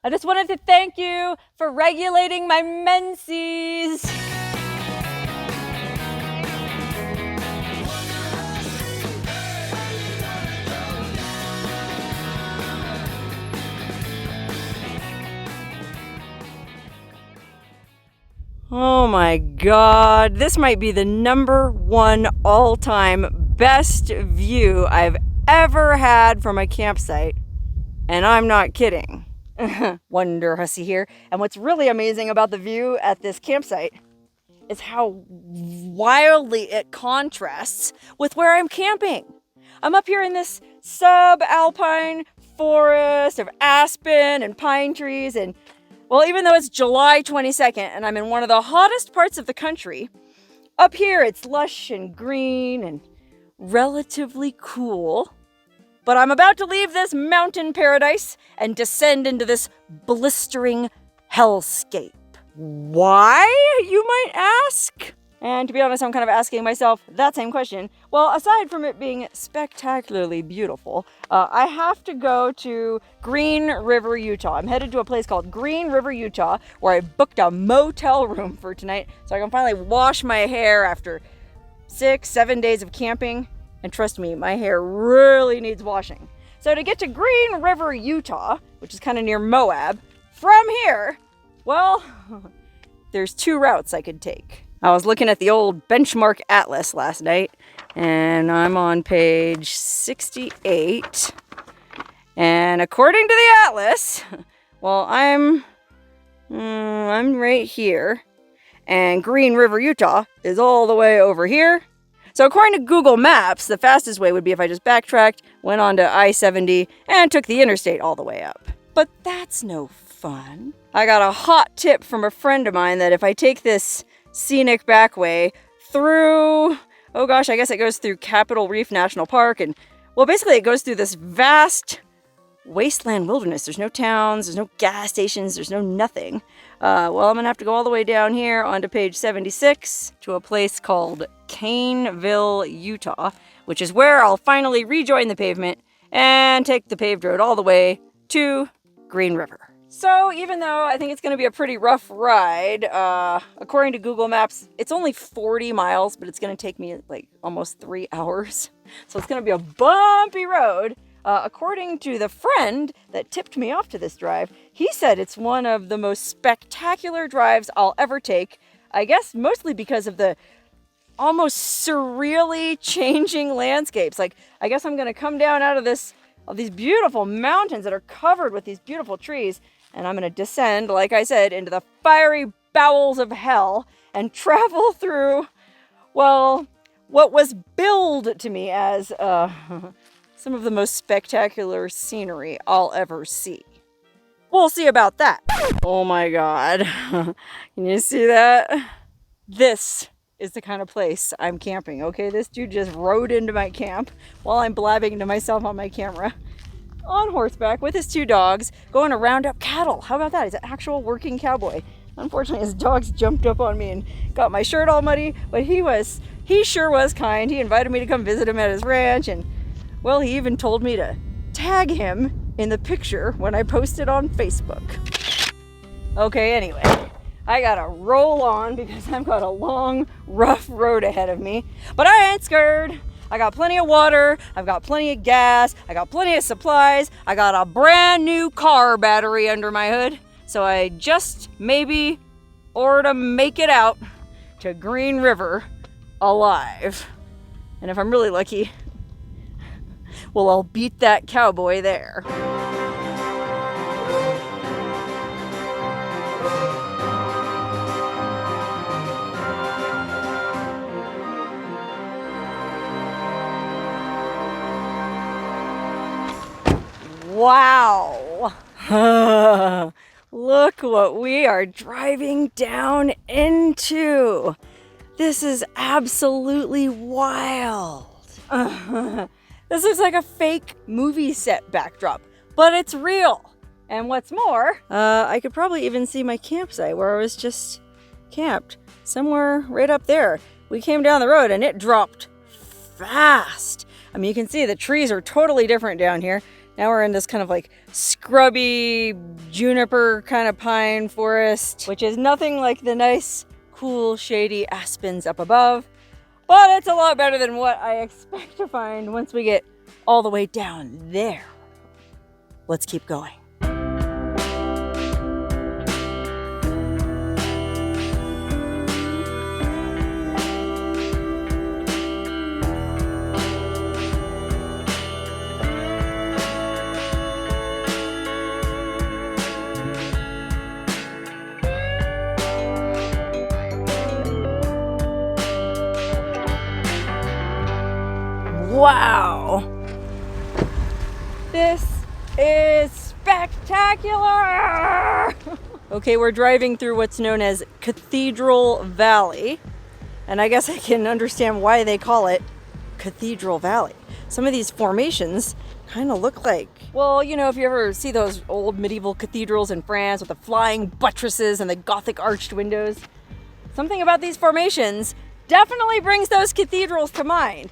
I just wanted to thank you for regulating my menses. Oh my God, this might be the #1 all-time best view I've ever had from a campsite. And I'm not kidding. Wonderhussy here. And what's really amazing about the view at this campsite is how wildly it contrasts with where I'm camping. I'm up here in this subalpine forest of aspen and pine trees, and well, even though it's July 22nd and I'm in one of the hottest parts of the country, up here it's lush and green and relatively cool. But I'm about to leave this mountain paradise and descend into this blistering hellscape. Why, you might ask? And to be honest, I'm kind of asking myself that same question. Well, aside from it being spectacularly beautiful, I have to go to Green River, Utah. I'm headed to a place called Green River, Utah, where I booked a motel room for tonight so I can finally wash my hair after 6-7 days of camping. And trust me, my hair really needs washing. So to get to Green River, Utah, which is kind of near Moab, from here, well, there's 2 routes I could take. I was looking at the old benchmark atlas last night, and I'm on page 68. And according to the atlas, well, I'm right here, and Green River, Utah is all the way over here. So according to Google Maps, the fastest way would be if I just backtracked, went onto I-70, and took the interstate all the way up. But that's no fun. I got a hot tip from a friend of mine that if I take this scenic back way through, oh gosh, I guess it goes through Capitol Reef National Park, and well, basically it goes through this vast wasteland wilderness. There's no towns, there's no gas stations, there's no nothing. Well, I'm gonna have to go all the way down here onto page 76 to a place called Caneville, Utah, which is where I'll finally rejoin the pavement and take the paved road all the way to Green River. So even though I think it's going to be a pretty rough ride, according to Google Maps, it's only 40 miles, but it's going to take me like almost 3 hours. So it's going to be a bumpy road. According to the friend that tipped me off to this drive, he said it's one of the most spectacular drives I'll ever take. I guess mostly because of the almost surreally changing landscapes. Like, I guess I'm going to come down out of these beautiful mountains that are covered with these beautiful trees, and I'm going to descend, like I said, into the fiery bowels of hell and travel through, well, what was billed to me as some of the most spectacular scenery I'll ever see. We'll see about that. Oh my God. Can you see that? This is the kind of place I'm camping, okay? This dude just rode into my camp while I'm blabbing to myself on my camera on horseback with his 2 dogs going to round up cattle. How about that? He's an actual working cowboy. Unfortunately, his dogs jumped up on me and got my shirt all muddy, but he sure was kind. He invited me to come visit him at his ranch, and well, he even told me to tag him in the picture when I posted on Facebook. Okay, anyway, I gotta roll on because I've got a long, rough road ahead of me, but I ain't scared. I got plenty of water, I've got plenty of gas, I got plenty of supplies, I got a brand new car battery under my hood, so I just maybe or to make it out to Green River alive. And if I'm really lucky, well, I'll beat that cowboy there. Wow! Look what we are driving down into. This is absolutely wild. This looks like a fake movie set backdrop, but it's real. And what's more, I could probably even see my campsite where I was just camped, somewhere right up there. We came down the road and it dropped fast. I mean, you can see the trees are totally different down here. Now we're in this kind of like scrubby juniper kind of pine forest, which is nothing like the nice, cool, shady aspens up above. But it's a lot better than what I expect to find once we get all the way down there. Let's keep going. Wow, this is spectacular! Okay, we're driving through what's known as Cathedral Valley, and I guess I can understand why they call it Cathedral Valley. Some of these formations kind of look like, well, you know, if you ever see those old medieval cathedrals in France with the flying buttresses and the Gothic arched windows, something about these formations definitely brings those cathedrals to mind.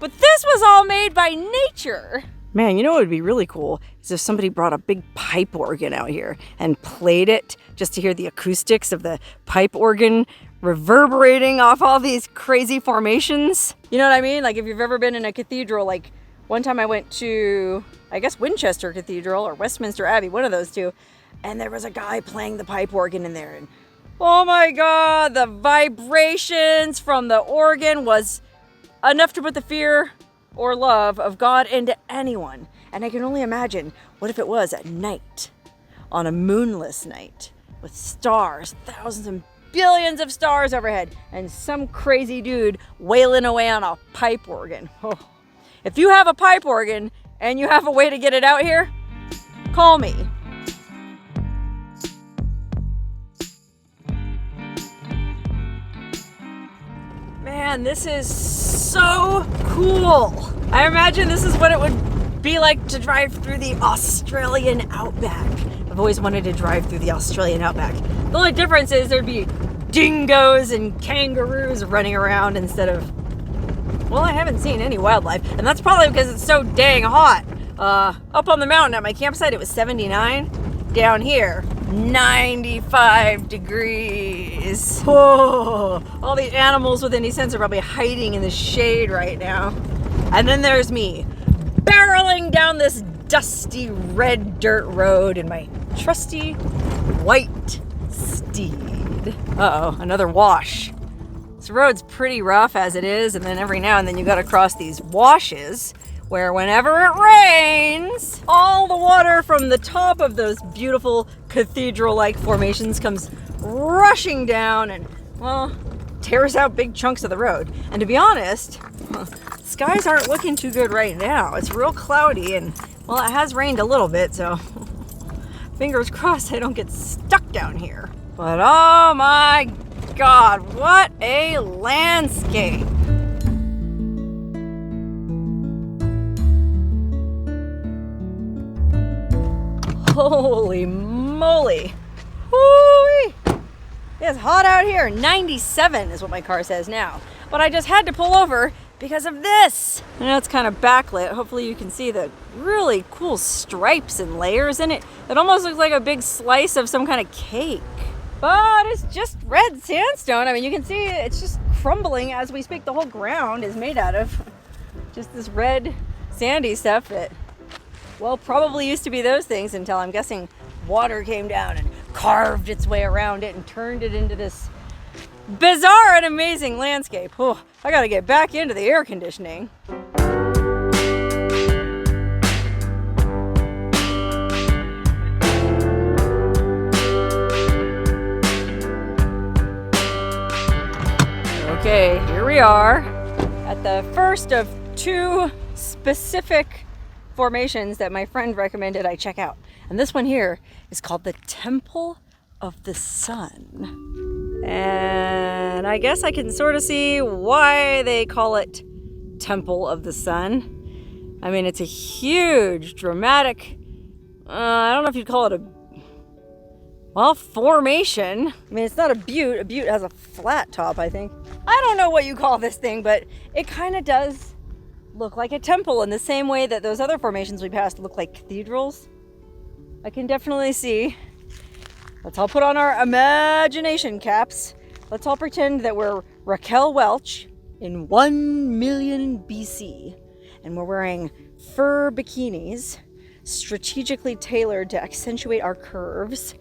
But this was all made by nature. Man, you know what would be really cool is if somebody brought a big pipe organ out here and played it just to hear the acoustics of the pipe organ reverberating off all these crazy formations. You know what I mean? Like if you've ever been in a cathedral, like one time I went to, I guess, Winchester Cathedral or Westminster Abbey, one of those two, and there was a guy playing the pipe organ in there. And oh my God, the vibrations from the organ was enough to put the fear or love of God into anyone. And I can only imagine, what if it was at night, on a moonless night, with stars, thousands and billions of stars overhead, and some crazy dude wailing away on a pipe organ. Oh. If you have a pipe organ and you have a way to get it out here, call me. Man, this is so cool. I imagine this is what it would be like to drive through the Australian Outback. I've always wanted to drive through the Australian Outback. The only difference is there'd be dingoes and kangaroos running around instead of, well, I haven't seen any wildlife, and that's probably because it's so dang hot. Up on the mountain at my campsite, it was 79. Down here, 95 degrees. Whoa, all the animals with any sense are probably hiding in the shade right now. And then there's me, barreling down this dusty red dirt road in my trusty white steed. Uh-oh, another wash. This road's pretty rough as it is, and then every now and then you gotta cross these washes where whenever it rains, all the water from the top of those beautiful cathedral-like formations comes rushing down and, well, tears out big chunks of the road. And to be honest, skies aren't looking too good right now. It's real cloudy and, well, it has rained a little bit, so fingers crossed I don't get stuck down here. But oh my God, what a landscape! Holy moly! Woo-wee. It's hot out here. 97 is what my car says now. But I just had to pull over because of this. I know it's kind of backlit. Hopefully you can see the really cool stripes and layers in it. It almost looks like a big slice of some kind of cake. But it's just red sandstone. I mean, you can see it's just crumbling as we speak. The whole ground is made out of just this red sandy stuff that, well, probably used to be those things until I'm guessing water came down and carved its way around it and turned it into this bizarre and amazing landscape. Oh, I gotta get back into the air conditioning. Okay, here we are at the first of two specific formations that my friend recommended I check out. And this one here is called the Temple of the Sun. And I guess I can sort of see why they call it Temple of the Sun. I mean, it's a huge, dramatic, I don't know if you'd call it a, well, formation. I mean, it's not a butte. A butte has a flat top, I think. I don't know what you call this thing, but it kind of does look like a temple in the same way that those other formations we passed look like cathedrals. I can definitely see. Let's all put on our imagination caps. Let's all pretend that we're Raquel Welch in 1 million BC, and we're wearing fur bikinis, strategically tailored to accentuate our curves.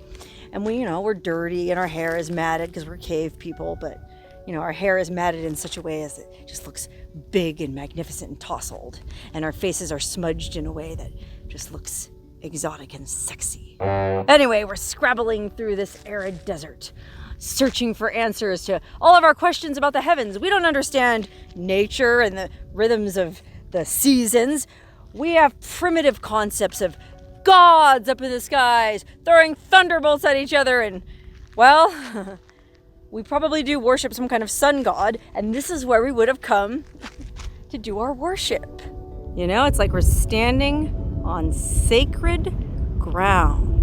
And we're dirty and our hair is matted because we're cave people, but our hair is matted in such a way as it just looks big and magnificent and tousled. And our faces are smudged in a way that just looks exotic and sexy. Anyway, we're scrabbling through this arid desert, searching for answers to all of our questions about the heavens. We don't understand nature and the rhythms of the seasons. We have primitive concepts of gods up in the skies throwing thunderbolts at each other, and well, we probably do worship some kind of sun god, and this is where we would have come to do our worship. It's like we're standing on sacred ground.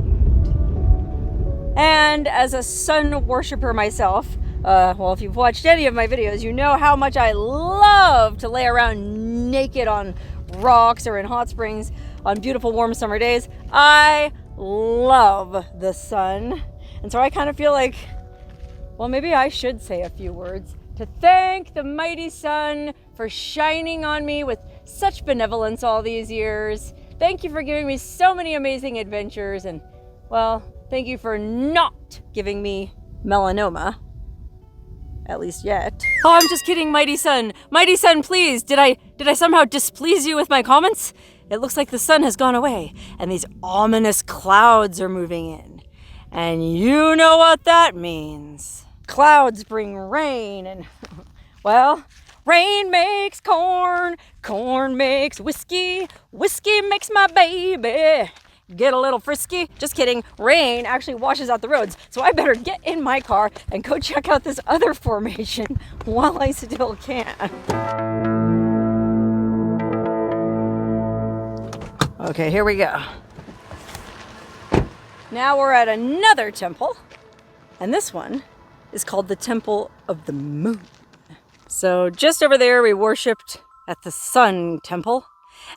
And as a sun worshiper myself, if you've watched any of my videos, you know how much I love to lay around naked on rocks or in hot springs on beautiful warm summer days. I love the sun. And so I kind of feel like, well, maybe I should say a few words to thank the mighty sun for shining on me with such benevolence all these years. Thank you for giving me so many amazing adventures, and well, thank you for not giving me melanoma. At least yet. Oh, I'm just kidding, mighty sun. Mighty sun, please. Did I somehow displease you with my comments? It looks like the sun has gone away and these ominous clouds are moving in. And you know what that means. Clouds bring rain and, well, rain makes corn, corn makes whiskey, whiskey makes my baby get a little frisky. Just kidding. Rain actually washes out the roads. So I better get in my car and go check out this other formation while I still can. Okay, here we go. Now we're at another temple. And this one is called the Temple of the Moon. So just over there we worshipped at the Sun Temple.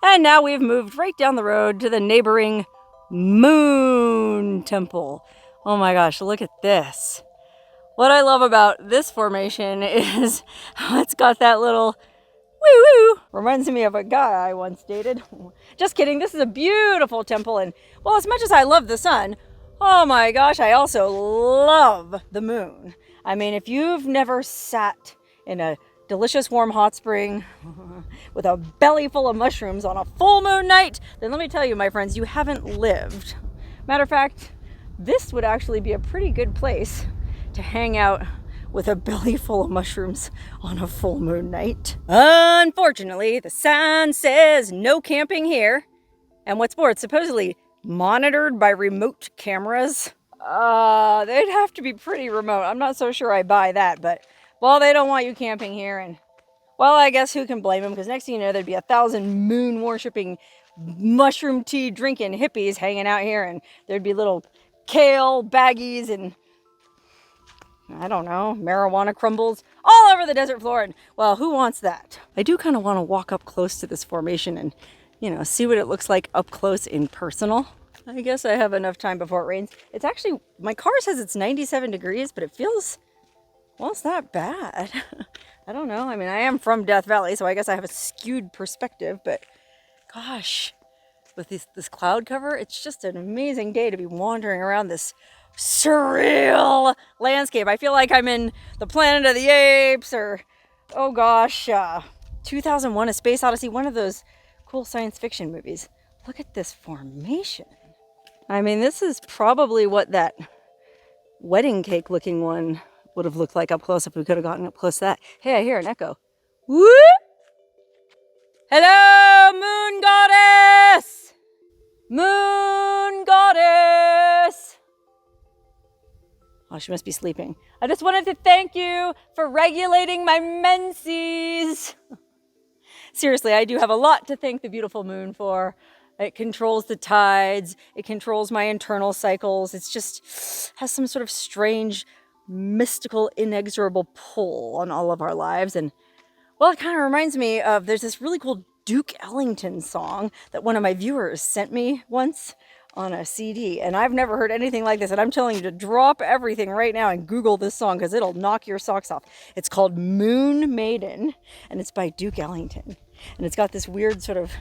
And now we've moved right down the road to the neighboring Moon Temple. Oh my gosh, look at this. What I love about this formation is it's got that little woo-woo. Reminds me of a guy I once dated. Just kidding, this is a beautiful temple, and well, as much as I love the sun, oh my gosh, I also love the moon. I mean, if you've never sat in a delicious warm hot spring with a belly full of mushrooms on a full moon night, then let me tell you, my friends, you haven't lived. Matter of fact, this would actually be a pretty good place to hang out with a belly full of mushrooms on a full moon night. Unfortunately, the sign says no camping here. And what's more, it's supposedly monitored by remote cameras. They'd have to be pretty remote. I'm not so sure I buy that, but well, they don't want you camping here, and well, I guess who can blame them? Because next thing you know, there'd be 1,000 moon worshipping, mushroom tea drinking hippies hanging out here, and there'd be little kale baggies and I don't know, marijuana crumbles all over the desert floor. And well, who wants that? I do kind of want to walk up close to this formation and see what it looks like up close in personal. I guess I have enough time before it rains. It's actually, my car says it's 97 degrees, but it feels, well, it's not bad. I don't know. I mean, I am from Death Valley, so I guess I have a skewed perspective, but gosh, with this cloud cover, it's just an amazing day to be wandering around this surreal landscape. I feel like I'm in the Planet of the Apes or, oh gosh, 2001: A Space Odyssey, one of those cool science fiction movies. Look at this formation. I mean, this is probably what that wedding cake looking one would have looked like up close if we could have gotten up close to that. Hey, I hear an echo. Whoop! Hello, moon goddess! Moon goddess! Oh, she must be sleeping. I just wanted to thank you for regulating my menses. Seriously, I do have a lot to thank the beautiful moon for. It controls the tides. It controls my internal cycles. It's just has some sort of strange, mystical, inexorable pull on all of our lives. And well, it kind of reminds me of, there's this really cool Duke Ellington song that one of my viewers sent me once on a CD, and I've never heard anything like this, and I'm telling you to drop everything right now and Google this song because it'll knock your socks off. It's called Moon Maiden, and it's by Duke Ellington, and it's got this weird sort of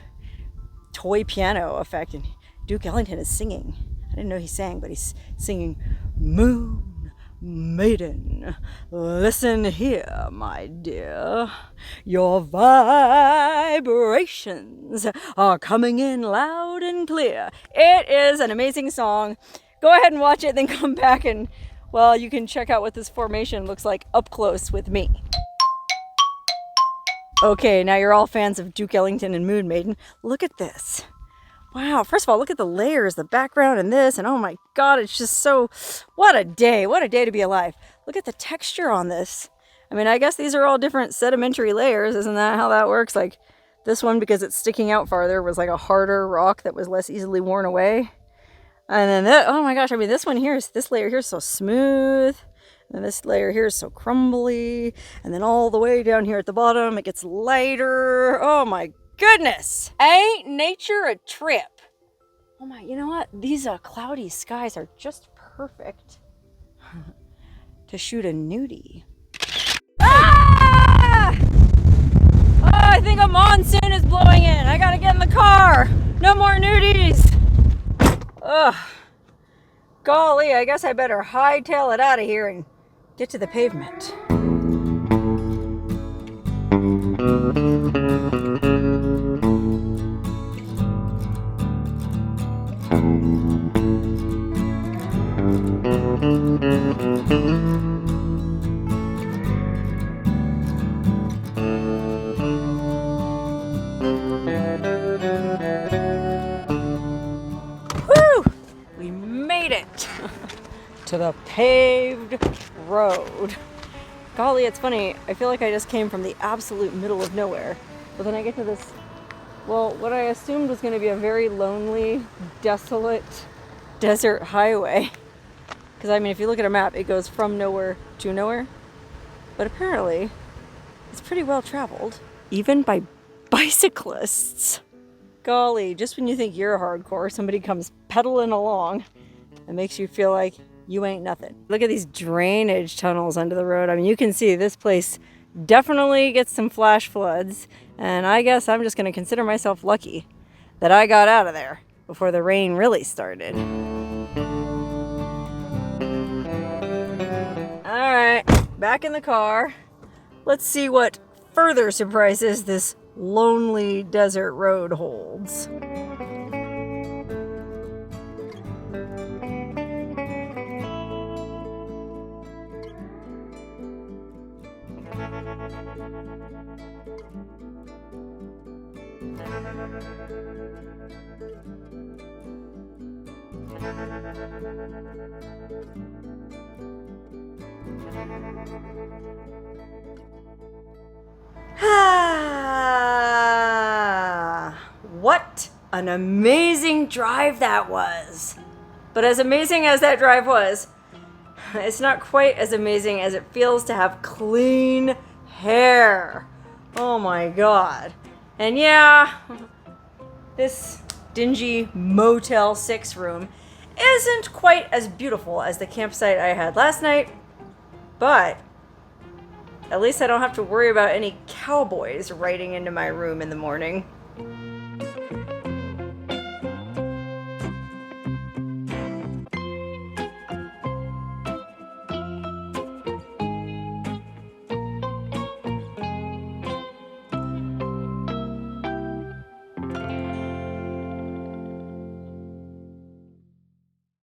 toy piano effect, and Duke Ellington is singing. I didn't know he sang, but he's singing, Moon Maiden, listen here, my dear, your vibrations are coming in loud and clear. It is an amazing song. Go ahead and watch it, then come back and, well, you can check out what this formation looks like up close with me. Okay, now you're all fans of Duke Ellington and Moon Maiden. Look at this. Wow, first of all, look at the layers, the background and this, and oh my God, it's just so, what a day to be alive. Look at the texture on this. I mean, I guess these are all different sedimentary layers, isn't that how that works? Like this one, because it's sticking out farther, was like a harder rock that was less easily worn away. And then, oh my gosh, I mean, this layer here is so smooth, and this layer here is so crumbly, and then all the way down here at the bottom, it gets lighter. Oh my goodness, ain't nature a trip? Oh my, you know what? These cloudy skies are just perfect to shoot a nudie. Ah! Oh, I think a monsoon is blowing in. I gotta get in the car. No more nudies. Ugh. Golly, I guess I better hightail it out of here and get to the pavement. Woo! We made it to the paved road. Golly, it's funny. I feel like I just came from the absolute middle of nowhere. But then I get to this, well, what I assumed was going to be a very lonely, desolate desert highway. Because, I mean, if you look at a map, it goes from nowhere to nowhere. But apparently, it's pretty well traveled, even by bicyclists. Golly, just when you think you're hardcore, somebody comes pedaling along and makes you feel like you ain't nothing. Look at these drainage tunnels under the road. I mean, you can see this place definitely gets some flash floods. And I guess I'm just going to consider myself lucky that I got out of there before the rain really started. All right, back in the car. Let's see what further surprises this lonely desert road holds. What an amazing drive that was. But as amazing as that drive was, it's not quite as amazing as it feels to have clean hair. Oh my God. And yeah, this dingy Motel 6 room isn't quite as beautiful as the campsite I had last night, but at least I don't have to worry about any cowboys riding into my room in the morning.